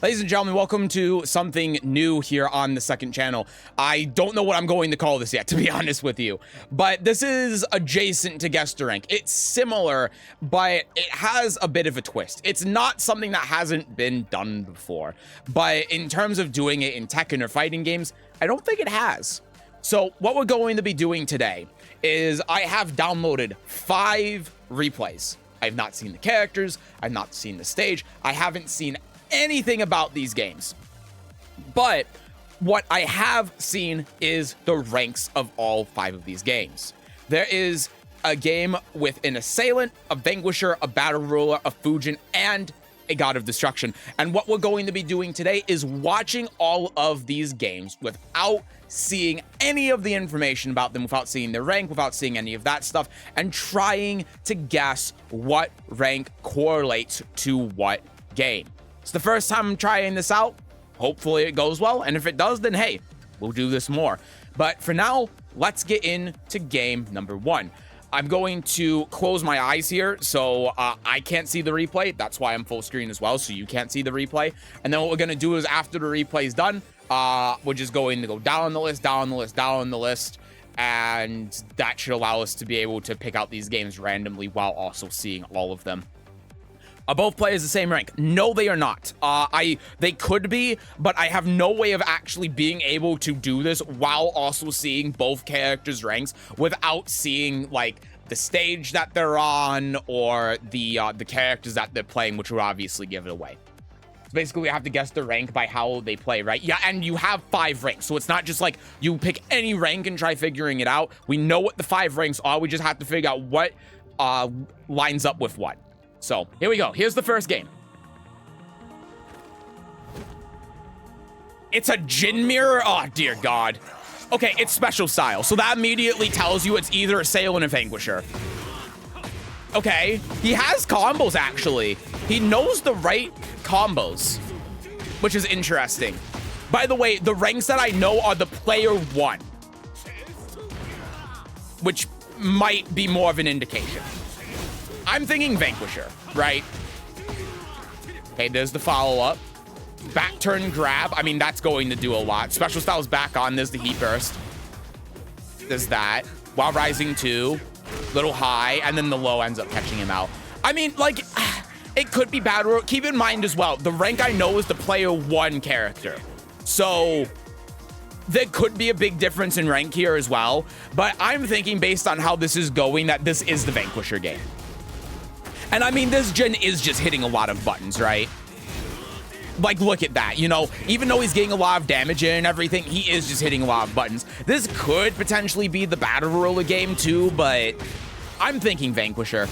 Ladies and gentlemen, welcome to something new here on the second channel. I don't know what I'm going to call this yet, to be honest with you, but this is adjacent to Guess the Rank. It's similar, but it has a bit of a twist. It's not something that hasn't been done before, but in terms of doing it in Tekken or fighting games, I don't think it has. So what we're going to be doing today is I have downloaded 5 replays. I've not seen the characters, I've not seen the stage, I haven't seen anything about these games, but what I have seen is the ranks of all 5 of these games. There is a game with an assailant, a vanquisher, a battle ruler, a Fujin, and a god of destruction. And what we're going to be doing today is watching all of these games without seeing any of the information about them, without seeing their rank, without seeing any of that stuff, and trying to guess what rank correlates to what game. It's the first time I'm trying this out. Hopefully it goes well, and if it does, then hey, we'll do this more. But for now, let's get into game number 1. I'm going to close my eyes here so I can't see the replay. That's why I'm full screen as well, so you can't see the replay. And then what we're going to do is after the replay is done, we're just going to go down the list, down the list, down the list, and that should allow us to be able to pick out these games randomly while also seeing all of them. Are both players the same rank? No, they are not. They could be, but I have no way of actually being able to do this while also seeing both characters' ranks without seeing like the stage that they're on or the characters that they're playing, which would obviously give it away. So basically, we have to guess the rank by how they play, right? Yeah, and you have 5 ranks, so it's not just like you pick any rank and try figuring it out. We know what the 5 ranks are. We just have to figure out what lines up with what. So, here we go. Here's the first game. It's a Jin mirror? Oh, dear God. Okay, it's special style. So that immediately tells you it's either Assailant or Vanquisher. Okay. He has combos, actually. He knows the right combos, which is interesting. By the way, the ranks that I know are the player 1, which might be more of an indication. I'm thinking Vanquisher, right? Okay, there's the follow-up. Back turn grab. I mean, that's going to do a lot. Special style's back on. There's the heat burst. There's that. While rising 2. Little high. And then the low ends up catching him out. I mean, like, it could be battle. Keep in mind as well, the rank I know is the player 1 character. So there could be a big difference in rank here as well. But I'm thinking based on how this is going that this is the Vanquisher game. And I mean, this Jin is just hitting a lot of buttons, right? Like, look at that, you know? Even though he's getting a lot of damage in and everything, he is just hitting a lot of buttons. This could potentially be the battle ruler game too, but I'm thinking Vanquisher.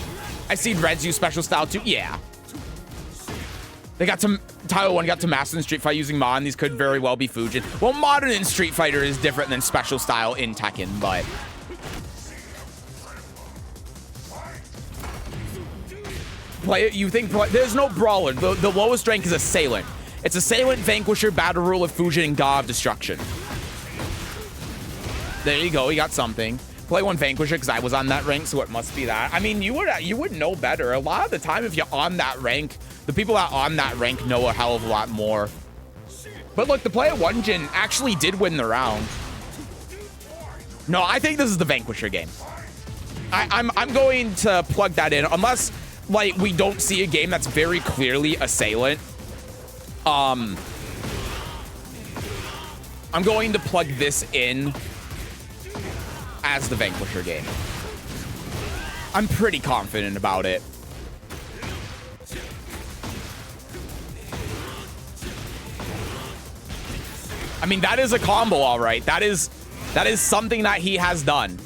I see Reds use special style too. Yeah. They got some, Title 1 got to Master in Street Fighter using Mon. These could very well be Fujin. Well, Modern in Street Fighter is different than special style in Tekken, but you think there's no brawler. The lowest rank is Assailant. It's Assailant, Vanquisher, Battle Ruler, Fujin, and God of Destruction. There you go. You got something. Play 1 Vanquisher because I was on that rank, so it must be that. I mean, you would know better. A lot of the time, if you're on that rank, the people that are on that rank know a hell of a lot more. But look, the player 1 Jin actually did win the round. No, I think this is the Vanquisher game. I'm going to plug that in unless, like, we don't see a game that's very clearly Assailant. I'm going to plug this in as the Vanquisher game. I'm pretty confident about it. I mean, that is a combo, all right. That is something that he has done.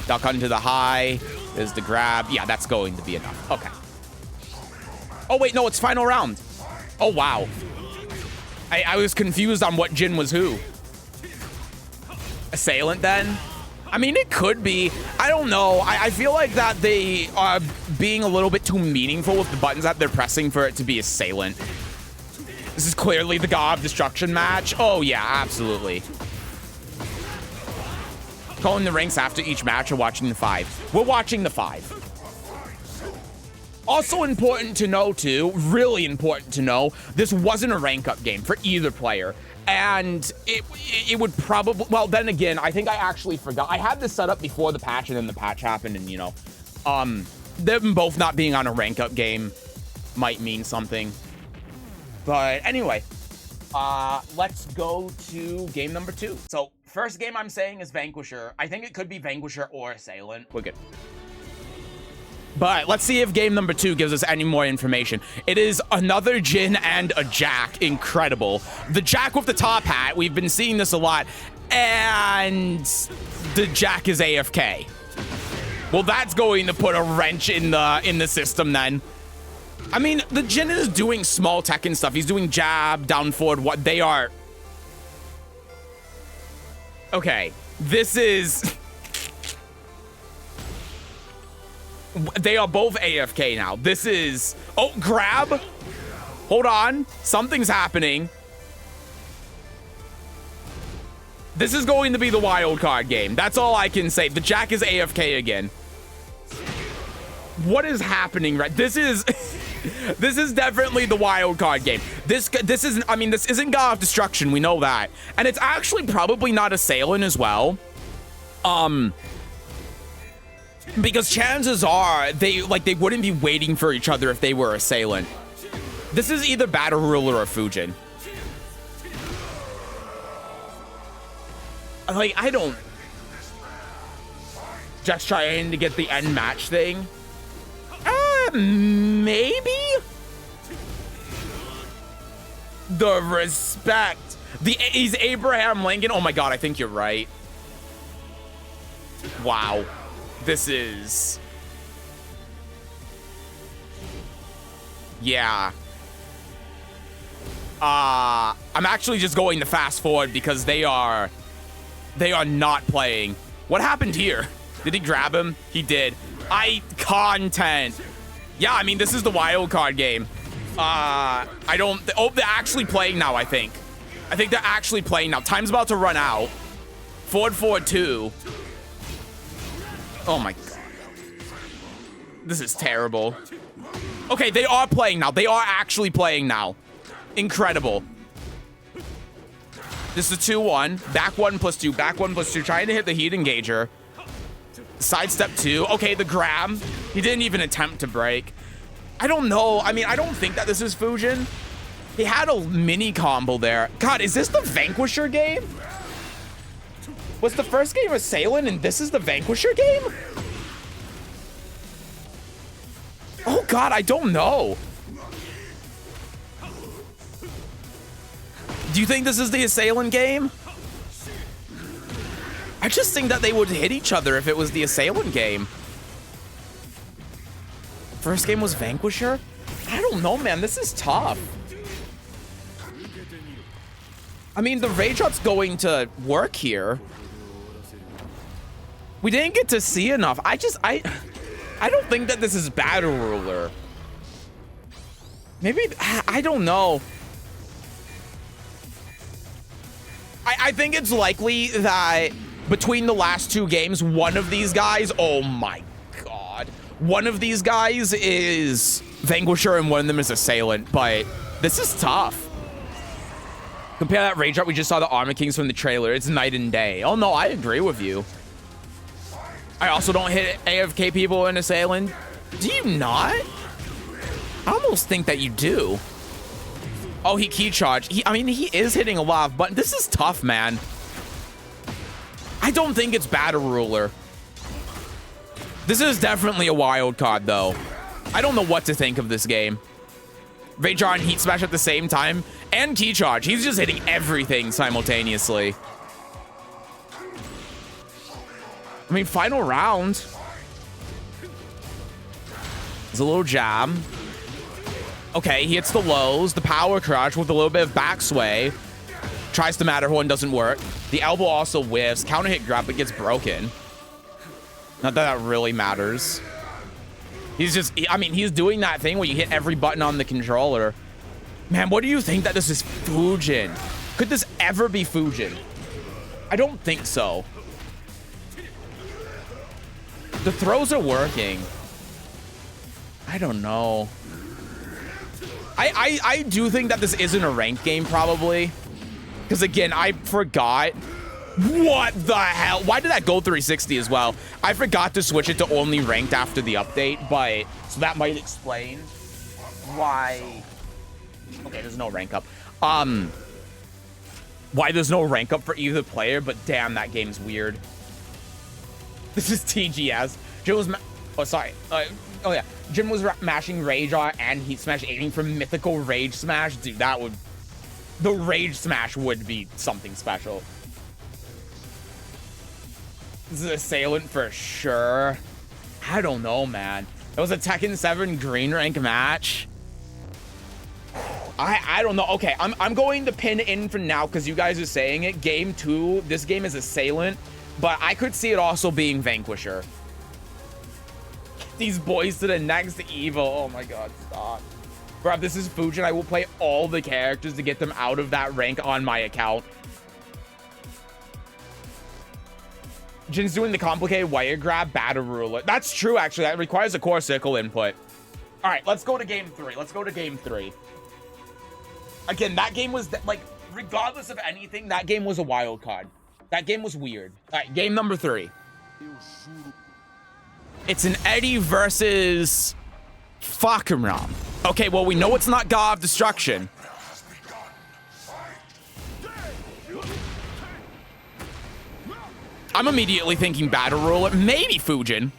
Duck into the high. There's the grab. Yeah, that's going to be enough. Okay. Oh, wait, no, it's final round. Oh, wow. I was confused on what Jin was who. Assailant, then? I mean, it could be. I don't know. I feel like that they are being a little bit too meaningful with the buttons that they're pressing for it to be Assailant. This is clearly the God of Destruction match. Oh, yeah, absolutely. Calling the ranks after each match or watching the 5? We're watching the 5. Also important to know, too, really important to know, this wasn't a rank up game for either player. And it would probably, well, then again, I think I actually forgot. I had this set up before the patch, and then the patch happened, and, you know, them both not being on a rank up game might mean something. But anyway, let's go to game number 2. So first game I'm saying is Vanquisher. I think it could be Vanquisher or Assailant. We're good. But let's see if game number 2 gives us any more information. It is another Jin and a Jack. Incredible. The Jack with the top hat. We've been seeing this a lot. And the Jack is AFK. Well, that's going to put a wrench in the system then. I mean, the Jin is doing small Tekken stuff. He's doing jab, down forward, what they are. Okay, this is... They are both AFK now. This is... Oh, grab. Hold on. Something's happening. This is going to be the wild card game. That's all I can say. The Jack is AFK again. What is happening, right? This is... This is definitely the wild card game. This isn't... I mean, this isn't God of Destruction. We know that. And it's actually probably not Assailant as well. Because chances are they wouldn't be waiting for each other if they were Assailant. This is either Battle Ruler or Fujin. Like, I don't... Just trying to get the end match thing. Maybe? The respect. He's Abraham Lincoln. Oh my god, I think you're right. Wow. This is... Yeah. I'm actually just going to fast forward because they are not playing. What happened here? Did he grab him? He did. Content. Yeah, I mean, this is the wild card game. Oh, they're actually playing now, I think. I think they're actually playing now. Time's about to run out. Forward 2. Oh my god. This is terrible. Okay, they are playing now. They are actually playing now. Incredible. This is a 2-1. Back 1 plus 2. Back 1 plus 2. Trying to hit the heat engager. Sidestep 2. Okay, the grab. He didn't even attempt to break. I don't know. I mean, I don't think that this is Fujin. He had a mini combo there. God, is this the Vanquisher game? Was the first game Assailant and this is the Vanquisher game? Oh god, I don't know. Do you think this is the Assailant game? I just think that they would hit each other if it was the Assailant game. First game was Vanquisher? I don't know, man. This is tough. I mean, the rage up's going to work here. We didn't get to see enough. I don't think that this is Battle Ruler. Maybe, I don't know. I think it's likely that between the last 2 games, one of these guys, oh my god, one of these guys is Vanquisher and one of them is Assailant, but this is tough. Compare that rage up, we just saw the Armor Kings from the trailer. It's night and day. Oh no, I agree with you. I also don't hit AFK people in Assailant. Do you not? I almost think that you do. Oh, he key charged. I mean, he is hitting a lot of buttons. This is tough, man. I don't think it's Battle Ruler. This is definitely a wild card, though. I don't know what to think of this game. Rajar and Heat Smash at the same time. And key charge. He's just hitting everything simultaneously. I mean, final round. There's a little jab. Okay, he hits the lows. The power crush with a little bit of back sway. Tries to Matterhorn, doesn't work. The elbow also whiffs. Counter hit grab, but gets broken. Not that that really matters. He's just, I mean, he's doing that thing where you hit every button on the controller. Man, what do you think that this is Fujin? Could this ever be Fujin? I don't think so. The throws are working. I don't know. I do think that this isn't a ranked game, probably. Because, again, I forgot. What the hell? Why did that go 360 as well? I forgot to switch it to only ranked after the update, but... So that might explain why... Okay, there's no rank up. Why there's no rank up for either player, but damn, that game's weird. This is TGS. Jin was... Oh, sorry. Oh, yeah. Jin was mashing Rage and Heat Smash, aiming for Mythical Rage Smash. Dude, that would... The Rage Smash would be something special. This is Assailant for sure. I don't know, man. It was a Tekken 7 green rank match. I don't know. Okay, I'm going to pin in for now because you guys are saying it. Game 2, this game is Assailant, but I could see it also being Vanquisher. These boys to the next evil. Oh my god, stop. Bro, if this is Fujin, I will play all the characters to get them out of that rank on my account. Jin's doing the complicated wire grab battle ruler. That's true, actually. That requires a core circle input. All right, let's go to game 3. Let's go to game 3. Again, that game was, like, regardless of anything, that game was a wild card. That game was weird. All right, game number 3. It's an Eddie versus Fakumram. Okay, well, we know it's not God of Destruction. I'm immediately thinking Battle Ruler. Maybe Fujin.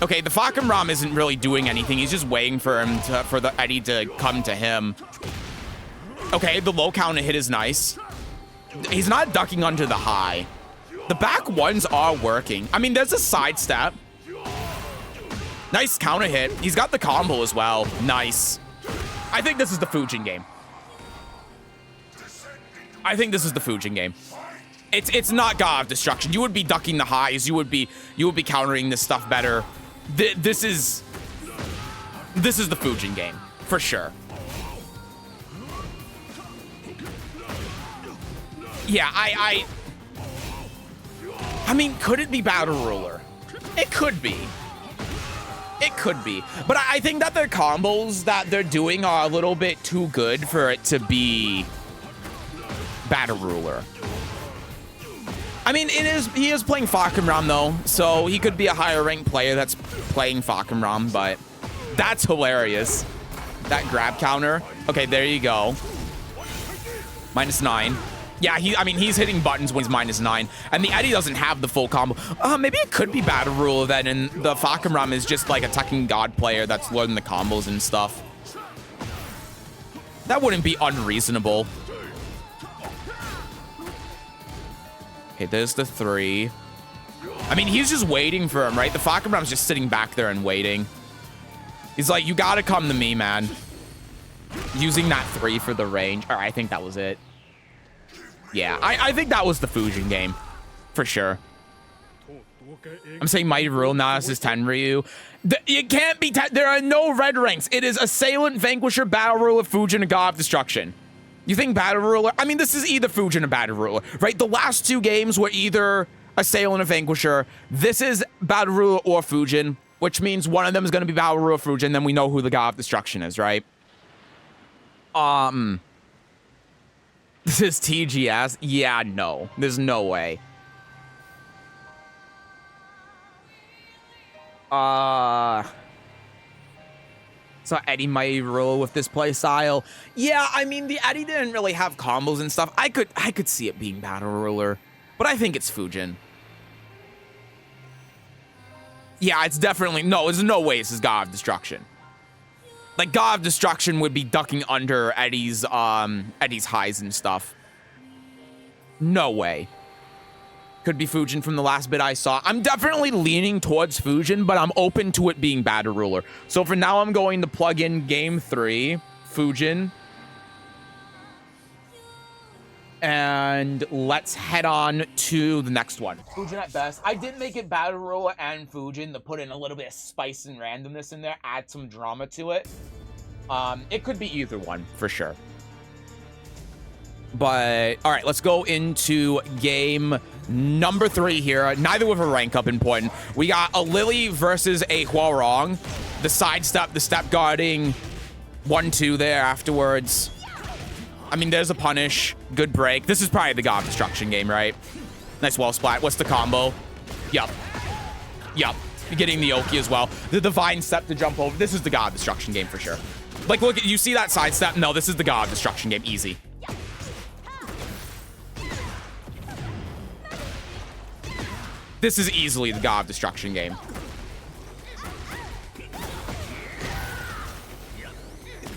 Okay, the Fakumram isn't really doing anything. He's just waiting for him for the Eddie to come to him. Okay, the low counter hit is nice. He's not ducking under the high. The back ones are working. I mean, there's a sidestep. Nice counter hit. He's got the combo as well. Nice. I think this is the Fujin game. I think this is the Fujin game. It's not God of Destruction. You would be ducking the highs. You would be countering this stuff better. This is the Fujin game for sure. Yeah, I mean, could it be Battle Ruler? It could be. It could be. But I think that their combos that they're doing are a little bit too good for it to be Battle Ruler. I mean, he is playing Fakumram though, so he could be a higher ranked player that's playing Fakumram, but that's hilarious. That grab counter. Okay, there you go. -9. Yeah, I mean, he's hitting buttons when he's -9, and the Eddie doesn't have the full combo. Maybe it could be Battle Ruler then, and the Fakumram is just like a Tekken God player that's learning the combos and stuff. That wouldn't be unreasonable. Okay, there's the 3. I mean, he's just waiting for him, right? The Fakumram's just sitting back there and waiting. He's like, you gotta come to me, man. Using that 3 for the range. All right, I think that was it. Yeah, I think that was the Fujin game. For sure. I'm saying Mighty Rule now is 10 Ryu. It can't be 10. There are no red ranks. It is Assailant, Vanquisher, Battle Ruler, Fujin, and God of Destruction. You think Battle Ruler? I mean, this is either Fujin or Battle Ruler, right? The last 2 games were either Assailant or Vanquisher. This is Battle Ruler or Fujin, which means one of them is going to be Battle Ruler or Fujin. Then we know who the God of Destruction is, right? This is TGS. Yeah, no. There's no way. So Eddie might roll with this play style. Yeah, I mean, the Eddie didn't really have combos and stuff. I could see it being Battle Ruler, but I think it's Fujin. Yeah, it's definitely no. There's no way this is God of Destruction. Like, God of Destruction would be ducking under Eddie's highs and stuff. No way. Could be Fujin from the last bit I saw. I'm definitely leaning towards Fujin, but I'm open to it being Battle Ruler. So for now, I'm going to plug in game 3, Fujin. And let's head on to the next one. Fujin at best. I did make it Battle Ruler and Fujin to put in a little bit of spice and randomness in there, add some drama to it. It could be either one, for sure. But, all right, let's go into game Number 3 here, neither with a rank up important. We got a Lily versus a Huarong. The sidestep, the step guarding, 1-2 there afterwards. I mean, there's a punish. Good break. This is probably the God of Destruction game, right? Nice wall splat. What's the combo? Yup. Yup. Getting the Oki as well. The divine step to jump over. This is the God of Destruction game for sure. Like, look, you see that sidestep? No, this is the God of Destruction game. Easy. This is easily the God of Destruction game.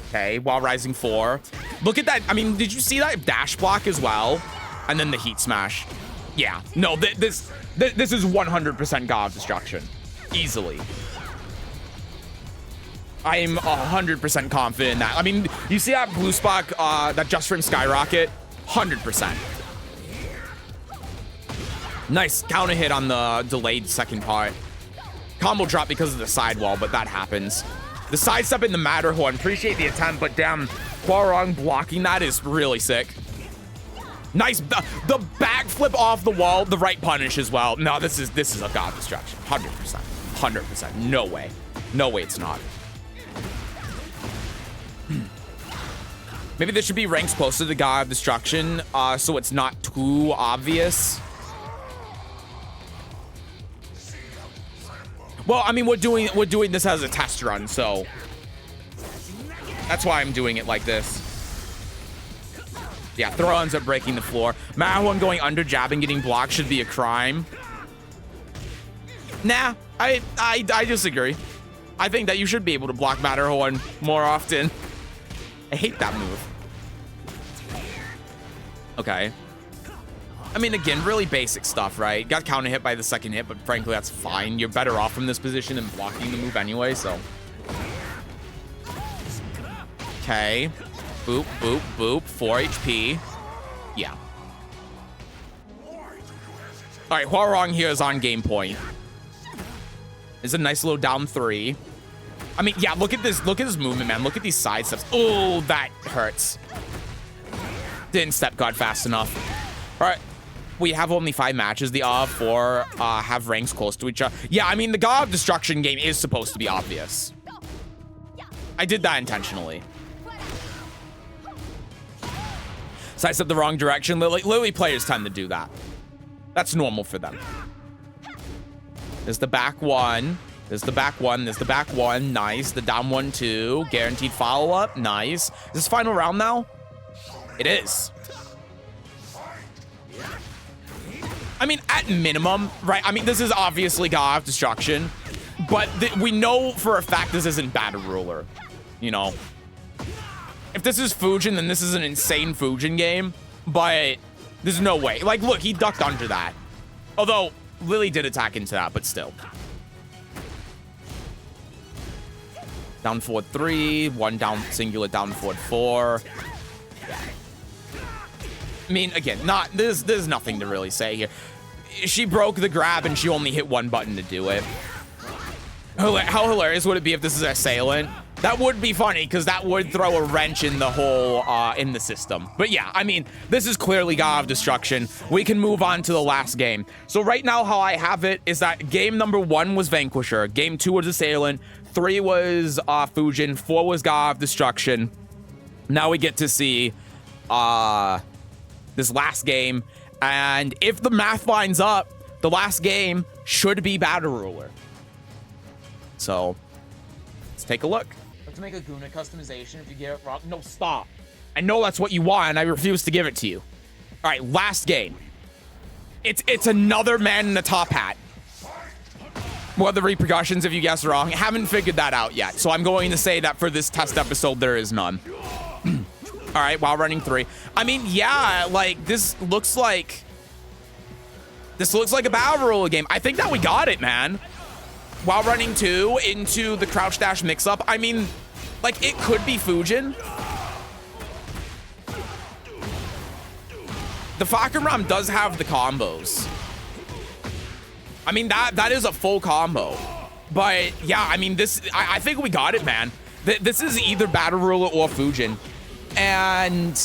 Okay, while rising 4. Look at that. I mean, did you see that dash block as well? And then the heat smash. Yeah. No, this is 100% God of Destruction. Easily. I'm 100% confident in that. I mean, you see that blue spot, that just frame skyrocket? 100%. Nice counter hit on the delayed second part. Combo drop because of the sidewall, but that happens. The sidestep in the Matterhorn, appreciate the attempt, but damn, Huarong blocking that is really sick. Nice, the backflip off the wall, the right punish as well. No, this is a God of Destruction, 100%, 100%. No way, no way it's not. Maybe there should be ranks closer to the God of Destruction, so it's not too obvious. Well, I mean, we're doing this as a test run, so that's why I'm doing it like this. Yeah, throw ends up breaking the floor. Matterhorn going under jab and getting blocked should be a crime. Nah, I disagree. I think that you should be able to block Matterhorn more often. I hate that move. Okay. I mean, again, really basic stuff, right? Got counter hit by the second hit, but frankly, that's fine. You're better off from this position than blocking the move anyway, so. Okay. Boop, boop, boop. 4 HP. Yeah. All right, Huarong here is on game point. It's a nice little down 3. I mean, yeah, look at this movement, man. Look at these side steps. Oh, that hurts. Didn't step guard fast enough. All right. We have only 5 matches. The four have ranks close to each other. Yeah, I mean, the God of Destruction game is supposed to be obvious. I did that intentionally. Sidestep the wrong direction. Lily players tend to do that. That's normal for them. There's the back 1. There's the back 1. There's the back 1. Nice. The down 1-2. Guaranteed follow-up. Nice. Is this final round now? It is. I mean, at minimum, right? I mean, this is obviously God of Destruction, but we know for a fact this isn't Battle Ruler, you know? If this is Fujin, then this is an insane Fujin game, but there's no way. Like, look, he ducked under that. Although, Lily did attack into that, but still. Down forward 3, 1 down, singular down forward 4. I mean, again, there's nothing to really say here. She broke the grab and she only hit 1 button to do it. How hilarious would it be if this is Assailant? That would be funny because that would throw a wrench in the whole, in the system. But yeah, I mean, this is clearly God of Destruction. We can move on to the last game. So right now, how I have it is that game number 1 was Vanquisher. Game 2 was Assailant. 3 was Fujin. 4 was God of Destruction. Now we get to see this last game, and if the math lines up, the last game should be Battle Ruler. So let's take a look. Let's make a Guna customization. If you get it wrong, no, stop. I know that's what you want, and I refuse to give it to you. All right, last game. It's another man in a top hat. What are the repercussions if you guess wrong? I haven't figured that out yet, so I'm going to say that for this test episode there is none. All right, while running 3. I mean, yeah, like, this looks like a Battle Royale game. I think that we got it, man. While running 2 into the crouch dash mix-up. I mean, like, it could be Fujin. The Fakenram does have the combos. I mean, that is a full combo. But, yeah, I mean, I think we got it, man. This is either Battle Royale or Fujin. And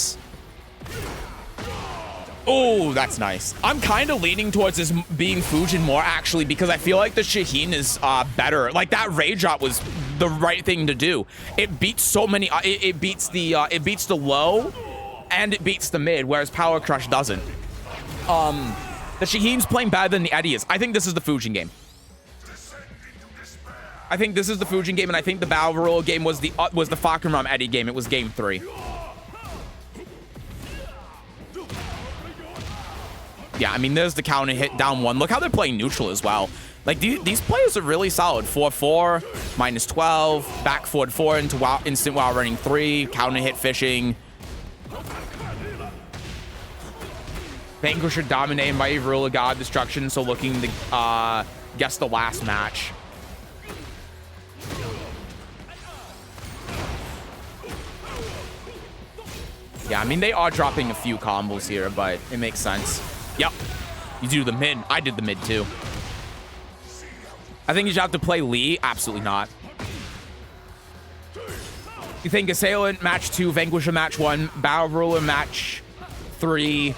Oh, that's nice. I'm kind of leaning towards this being Fujin more, actually, because I feel like the Shaheen is better. Like, that rage drop was the right thing to do. It beats so many. It beats the low, and it beats the mid, whereas Power Crush doesn't. The Shaheen's playing better than the Eddie is. I think this is the Fujin game. I think this is the Fujin game, and I think the Battle Royale game was the Fakenram Eddie game. It was game 3. Yeah, I mean, there's the counter hit down 1. Look how they're playing neutral as well. Like, these players are really solid. 4-4, -12, back forward 4 into instant while running 3, counter hit fishing. Vanquisher dominated by Rule of God Destruction, so looking to guess the last match. Yeah, I mean, they are dropping a few combos here, but it makes sense. Yep. You do the mid. I did the mid, too. I think you should have to play Lee. Absolutely not. You think Assailant match 2, Vanquisher match 1, Battle Ruler match 3,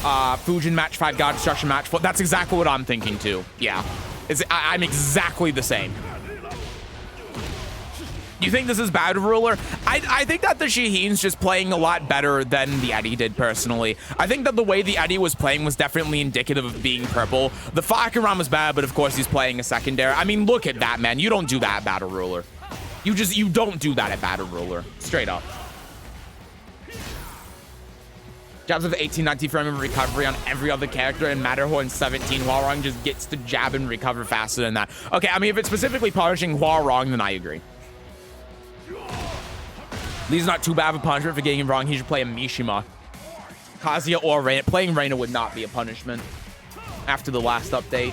Fujin match 5, God Destruction match 4. That's exactly what I'm thinking, too. Yeah. I'm exactly the same. You think this is Battle Ruler? I think that the Shaheen's just playing a lot better than the Eddie did, personally. I think that the way the Eddie was playing was definitely indicative of being purple. The Fakenram was bad, but of course he's playing a secondary. I mean, look at that, man. You don't do that at Battle Ruler. You don't do that at Battle Ruler. Straight up. Jabs of 18, 19 frame of recovery on every other character, and Matterhorn 17. Huarong just gets to jab and recover faster than that. Okay, I mean, if it's specifically punishing Huarong, then I agree. Lee's not too bad of a punishment for getting him wrong. He should play a Mishima. Kazuya or Reina. Playing Reina would not be a punishment after the last update.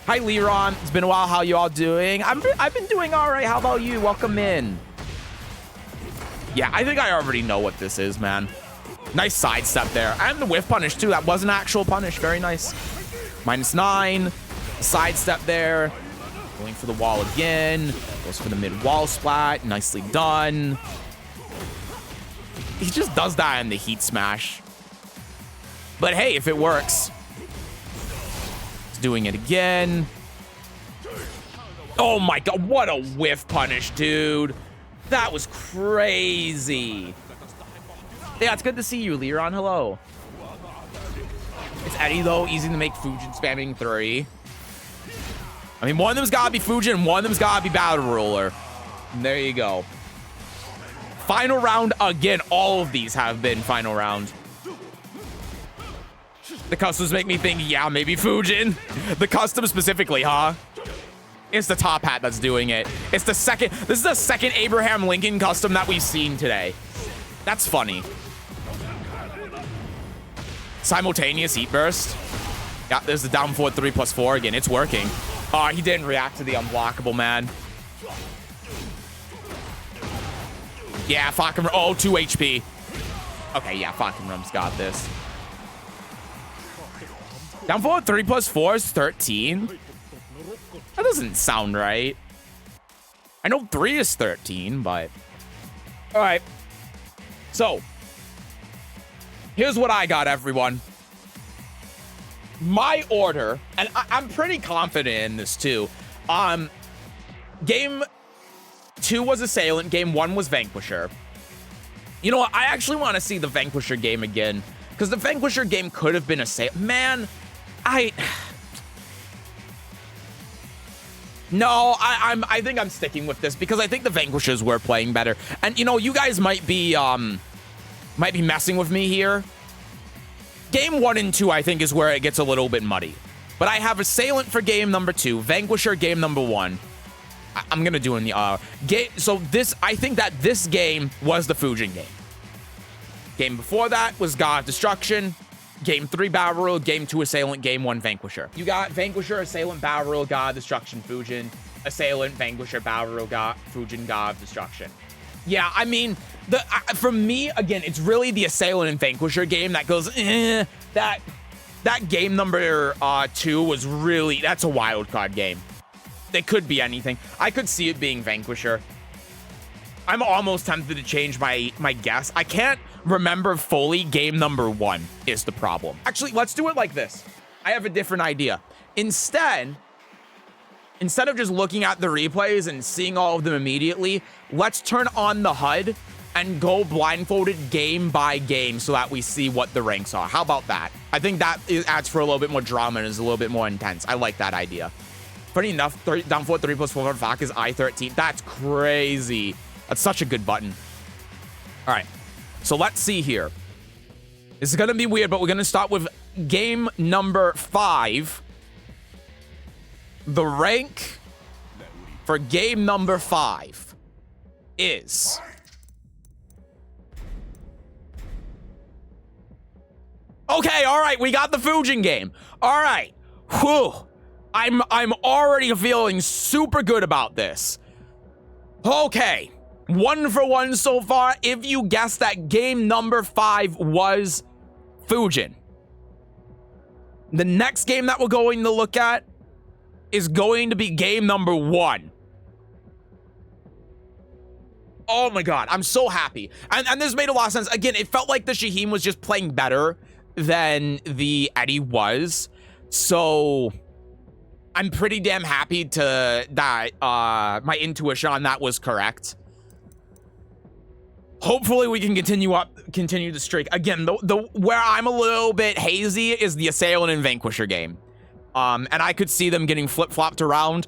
Hi, Leron. It's been a while. How you all doing? I've been doing all right. How about you? Welcome in. Yeah, I think I already know what this is, man. Nice sidestep there. And the whiff punish, too. That was an actual punish. Very nice. -9. Sidestep there. Going for the wall again. Goes for the mid wall splat. Nicely done. He just does that in the heat smash. But hey, if it works. It's doing it again. Oh my god, what a whiff punish, dude. That was crazy. Yeah, it's good to see you, Leron. Hello. It's Eddie, though. Easy to make Fujin spamming 3. I mean, one of them's got to be Fujin, and one of them's got to be Battle Ruler. And there you go. Final round again. All of these have been final round. The customs make me think, yeah, maybe Fujin. The custom specifically, huh? It's the top hat that's doing it. It's the second. This is the second Abraham Lincoln custom that we've seen today. That's funny. Simultaneous heat burst. Yeah, there's the down forward 3+4 again. It's working. Oh, he didn't react to the unblockable, man. Yeah, Fakenram. Oh, 2 HP. Okay, yeah, Fakenram's got this. Down forward 3+4 is 13. That doesn't sound right. I know 3 is 13, but... All right. So, here's what I got, everyone. My order, and I'm pretty confident in this too. Game 2 was Assailant. Game 1 was Vanquisher. You know what? I actually want to see the Vanquisher game again, because the Vanquisher game could have been Assailant. Man, I think I'm sticking with this because I think the Vanquishers were playing better. And you know, you guys might be messing with me here. Game 1 and 2, I think, is where it gets a little bit muddy. But I have Assailant for game number 2, Vanquisher game number 1. I'm gonna do in the game. So I think that this game was the Fujin game. Game before that was God of Destruction. Game 3 Battle Royale, Game 2 Assailant, Game 1 Vanquisher. You got Vanquisher, Assailant, Battle Royale, God of Destruction, Fujin, Assailant, Vanquisher, Battle Royale, Fujin, God of Destruction. Yeah, I mean, for me, again, it's really the Assailant and Vanquisher game that goes, that game number 2 was really, that's a wild card game. It could be anything. I could see it being Vanquisher. I'm almost tempted to change my guess. I can't remember fully. Game number 1 is the problem. Actually, let's do it like this. I have a different idea. Instead of just looking at the replays and seeing all of them immediately, let's turn on the HUD and go blindfolded game by game so that we see what the ranks are. How about that? I think that adds for a little bit more drama and is a little bit more intense. I like that idea. Funny enough, down 3 plus 4 FAC is I-13. That's crazy. That's such a good button. All right, so let's see here. This is gonna be weird, but we're gonna start with game number 5. The rank for game number 5 is... Okay, all right, we got the Sesujin game. All right, whew. I'm already feeling super good about this. Okay, 1 for 1 so far. If you guessed that game number 5 was Sesujin, the next game that we're going to look at is going to be game number 1. Oh my god, I'm so happy. And this made a lot of sense. Again, it felt like the Shaheen was just playing better than the Eddie was. So I'm pretty damn happy that my intuition on that was correct. Hopefully we can continue the streak. Again, the where I'm a little bit hazy is the Assailant and Vanquisher game. And I could see them getting flip-flopped around.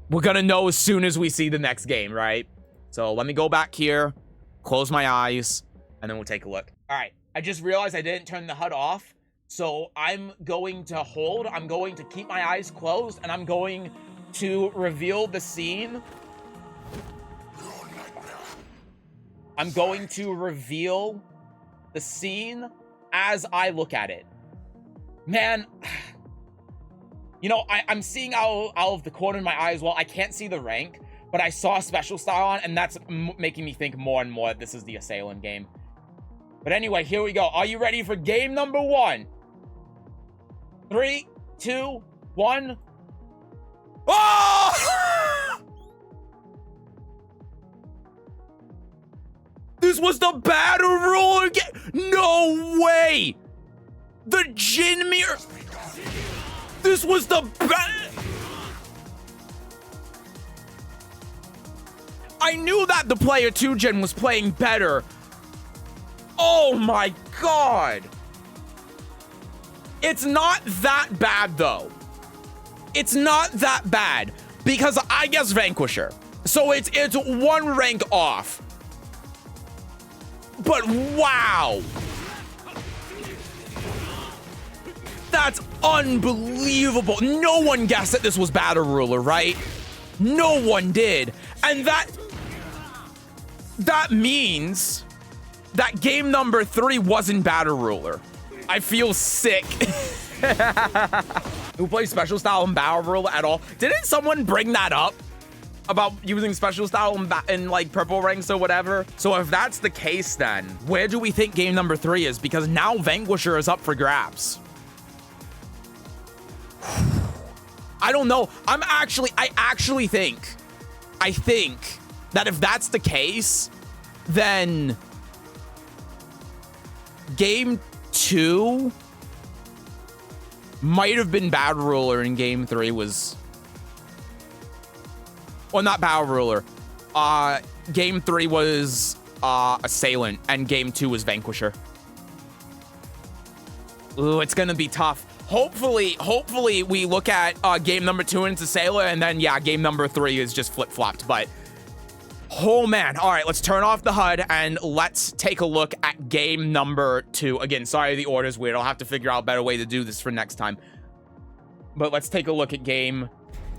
We're gonna know as soon as we see the next game, right? So let me go back here, close my eyes, and then we'll take a look. All right, I just realized I didn't turn the HUD off. So I'm going to hold, I'm going to keep my eyes closed, and I'm going to reveal the scene. I'm going to reveal the scene as I look at it. Man, you know, I'm seeing out of the corner of my eye as well. I can't see the rank, but I saw Special Style on, and that's making me think more and more that this is the Assailant game. But anyway, here we go. Are you ready for game number 1? 3, 2, 1. Oh! This was the battle ruler game. No way. The Jin mirror. This was the I knew that the player 2 Gen was playing better. Oh my god. It's not that bad though. It's not that bad because I guess Vanquisher. So it's 1 rank off. But wow. That's unbelievable. No one guessed that this was Battle Ruler, right? No one did. And that means that game number 3 wasn't Battle Ruler. I feel sick. Who plays Special Style in Battle Ruler at all? Didn't someone bring that up? About using Special Style in like purple ranks or whatever? So if that's the case, then where do we think game number 3 is? Because now Vanquisher is up for grabs. I don't know. I think that if that's the case, then game 2 might have been Battle Ruler and game 3 was... Well, not Battle Ruler. Game 3 was Assailant and game 2 was Vanquisher. Ooh, it's gonna be tough. Hopefully we look at game number 2 and it's Assailant, and then yeah, game number 3 is just flip-flopped. But oh man, all right, let's turn off the HUD and let's take a look at game number 2. Again, sorry the order's weird. I'll have to figure out a better way to do this for next time. But let's take a look at game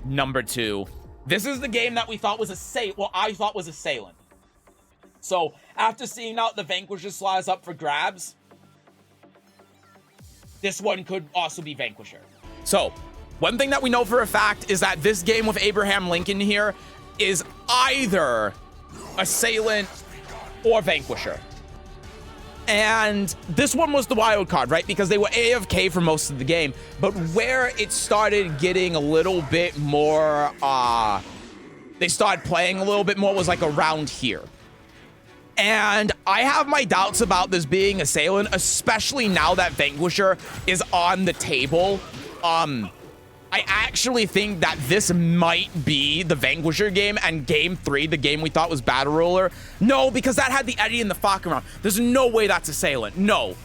number 2. This is the game that we thought was I thought was Assailant. So after seeing out the Vanquisher slot is up for grabs, this one could also be Vanquisher. So one thing that we know for a fact is that this game with Abraham Lincoln here is either Assailant or Vanquisher. And this one was the wild card, right? Because they were AFK for most of the game. But where it started getting a little bit more, they started playing a little bit more was like around here. And I have my doubts about this being Assailant, especially now that Vanquisher is on the table. I actually think that this might be the Vanquisher game, and game 3, the game we thought was Battle Roller. No, because that had the Eddie and the Fakaram. There's no way that's Assailant. No.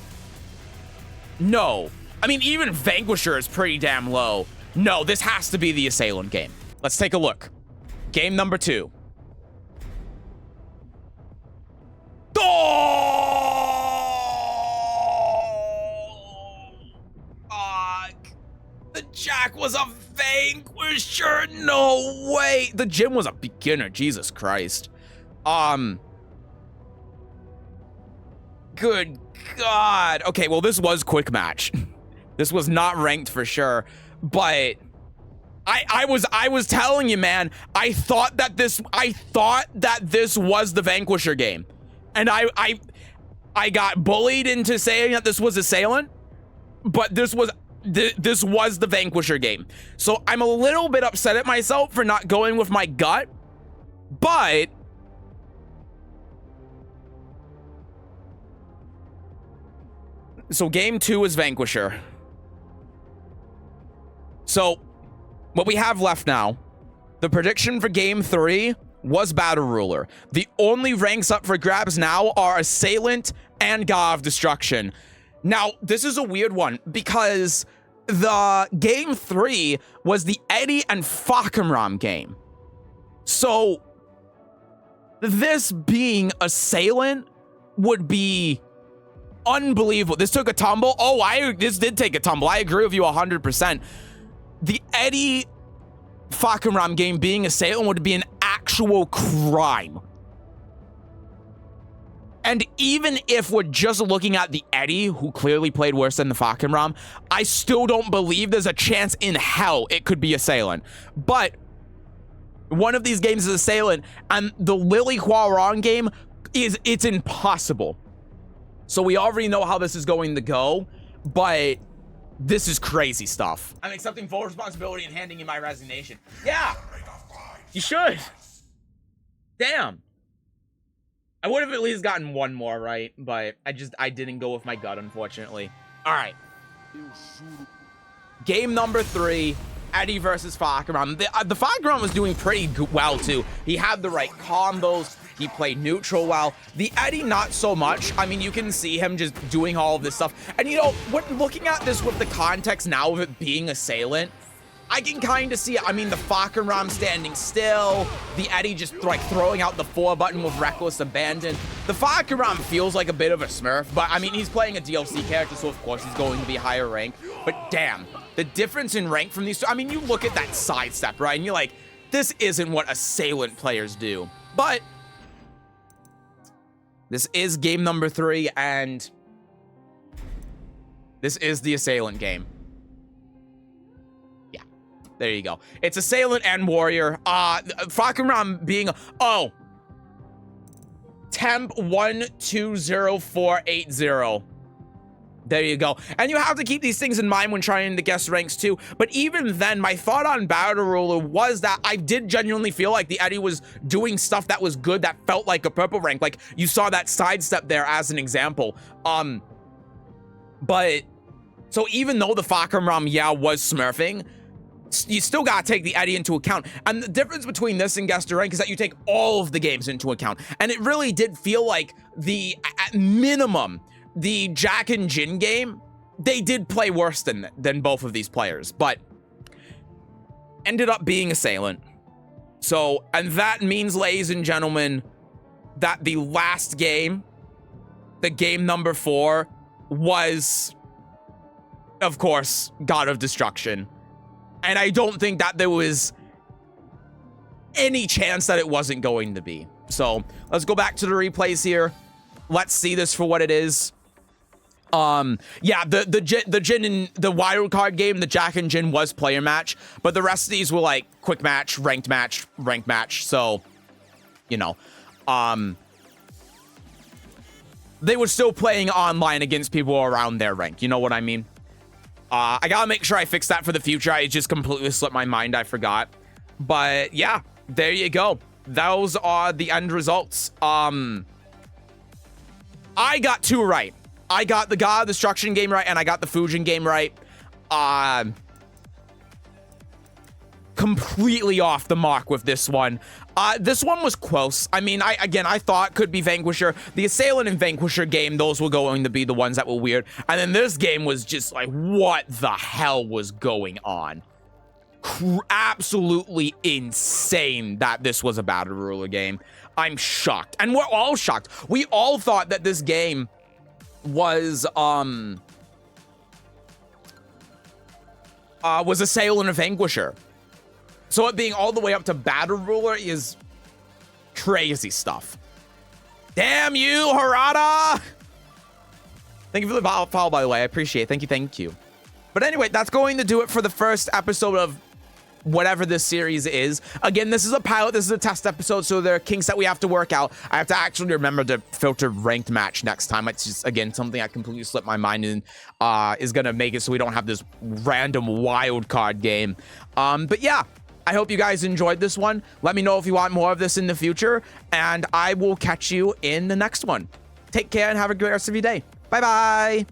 No. I mean, even Vanquisher is pretty damn low. No, this has to be the Assailant game. Let's take a look. Game number 2. Oh! Fuck. The Jack was a Vanquisher. No way. The Jin was a beginner. Jesus Christ. Good God. Okay, well, this was quick match. This was not ranked for sure, but I was telling you, man, I thought that this was the Vanquisher game. And I got bullied into saying that this was Assailant, but this was the Vanquisher game. So I'm a little bit upset at myself for not going with my gut, but so game 2 is Vanquisher. So what we have left now, the prediction for game 3 was Battle Ruler. The only ranks up for grabs now are Assailant and God of Destruction. Now, this is a weird one because the game 3 was the Eddie and Fakaram game. So this being Assailant would be unbelievable. This took a tumble. Oh, this did take a tumble. I agree with you 100%. The Eddie Fakaram game being Assailant would be an actual crime. And even if we're just looking at the Eddie, who clearly played worse than the Fakaram, I still don't believe there's a chance in hell it could be Assailant. But one of these games is Assailant, and the Lily Huarong game it's impossible. So we already know how this is going to go, but this is crazy stuff. I'm accepting full responsibility and handing in my resignation. Yeah, you should. Damn. I would have at least gotten one more right, but I didn't go with my gut, unfortunately. All right. Game number 3, Eddie versus Fakaram. The Fakaram was doing pretty well, too. He had the right combos. He played neutral well. The Eddie, not so much. I mean, you can see him just doing all of this stuff. And, you know, when looking at this with the context now of it being Assailant, I can kind of see it. I mean, the Fakaram standing still, the Eddie just like throwing out the 4 button with reckless abandon. The Fakaram feels like a bit of a smurf, but I mean, he's playing a DLC character, so of course he's going to be higher rank. But damn, the difference in rank from these two, I mean, you look at that sidestep, right? And you're like, this isn't what Assailant players do. But this is game number 3, and this is the Assailant game. There you go. It's Assailant and Warrior. Fakaram being, oh, temp 120480. There you go. And you have to keep these things in mind when trying to guess ranks too. But even then, my thought on Battle Ruler was that I did genuinely feel like the Eddie was doing stuff that was good, that felt like a purple rank. Like you saw that sidestep there as an example. But so even though the Fakaram, yeah, was smurfing, you still gotta take the Eddie into account. And the difference between this and Guest Rank is that you take all of the games into account. And it really did feel like at minimum, the Jack and Jin game, they did play worse than both of these players, but ended up being Assailant. So, and that means, ladies and gentlemen, that the last game, the game number 4, was, of course, God of Destruction. And I don't think that there was any chance that it wasn't going to be. So let's go back to the replays here. Let's see this for what it is. Yeah, the Jin and the wild card game, the Jack and Jin was player match, but the rest of these were like quick match, ranked match, ranked match. So, you know, they were still playing online against people around their rank. You know what I mean? I gotta make sure I fix that for the future. I just completely slipped my mind. I forgot. But yeah, there you go. Those are the end results. I got 2 right. I got the God of Destruction game right, and I got the Fujin game right. Completely off the mark with this one. This one was close. I mean, I thought could be Vanquisher. The Assailant and Vanquisher game, those were going to be the ones that were weird. And then this game was just like, what the hell was going on? Absolutely insane that this was a battle ruler game. I'm shocked. And we're all shocked. We all thought that this game was Assailant and Vanquisher. So it being all the way up to battle ruler is crazy stuff. Damn you, Harada! Thank you for the follow, by the way. I appreciate it. Thank you. But anyway, that's going to do it for the first episode of whatever this series is. Again, this is a pilot. This is a test episode, so there are kinks that we have to work out. I have to actually remember to filter ranked match next time. It's just, again, something I completely slipped my mind in, is going to make it so we don't have this random wild card game. But yeah, I hope you guys enjoyed this one. Let me know if you want more of this in the future, and I will catch you in the next one. Take care and have a great rest of your day. Bye-bye.